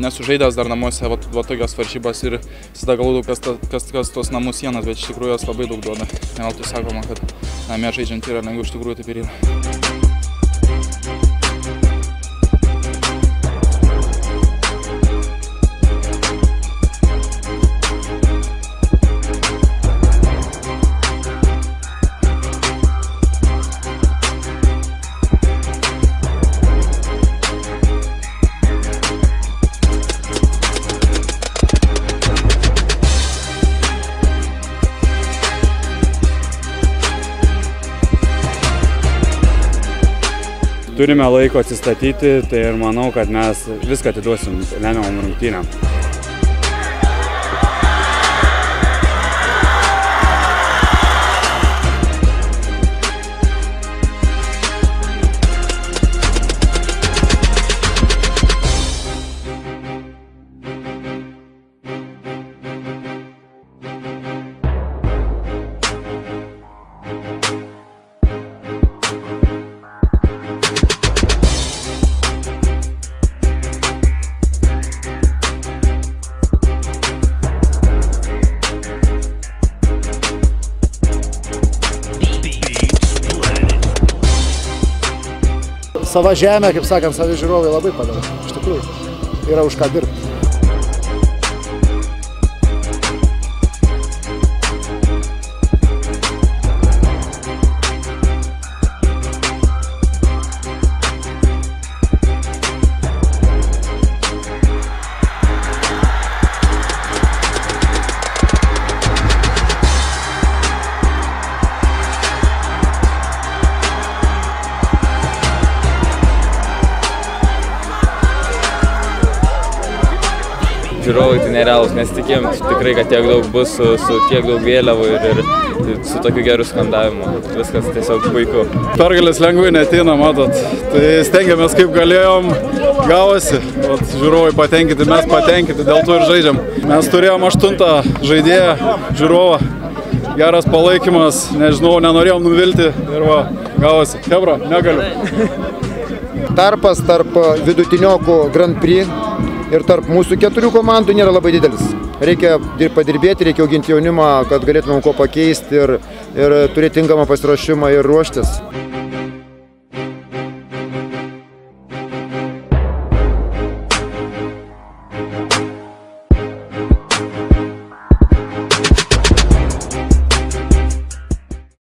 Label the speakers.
Speaker 1: nesužaidęs dar namuose va tokios varžybos ir visada galvodavau, kas tos namų sienas, bet iš tikrųjų jos labai daug duoda. Neveltui sakoma, kad namie žaidžiant yra lengviau, iš tikrųjų taip ir yra.
Speaker 2: Turime laiko atsistatyti, tai ir manau, kad mes viską atiduosim lemiamom rungtynėm.
Speaker 3: Sava žemė, kaip sakant, savi žiūrovai labai padeda. Iš tikrųjų, yra už ką dirbti.
Speaker 4: Žiūrovai tai nerealūs, mes tikėjom tikrai, kad tiek daug bus su tiek daug vėliavų ir su tokiu geru skandavimu. Viskas tiesiog puiku.
Speaker 1: Pergalės lengvai neateina, matot. Tai stengiamės kaip galėjom, gavosi. Žiūrovai patenkinti, mes patenkinti, dėl to ir žaidžiam. Mes turėjom 8 žaidėją, žiūrovą. Geras palaikymas, nežinau, nenorėjom nuvilti ir va, gavosi. Hebra, negaliu.
Speaker 3: Tarpas tarp vidutiniokų Grand Prix ir tarp mūsų 4 komandų nėra labai didelis. Reikia padirbėti, reikia auginti jaunimą, kad galėtumėm ko pakeisti ir turėti tinkamą pasiruošimą ir ruoštis.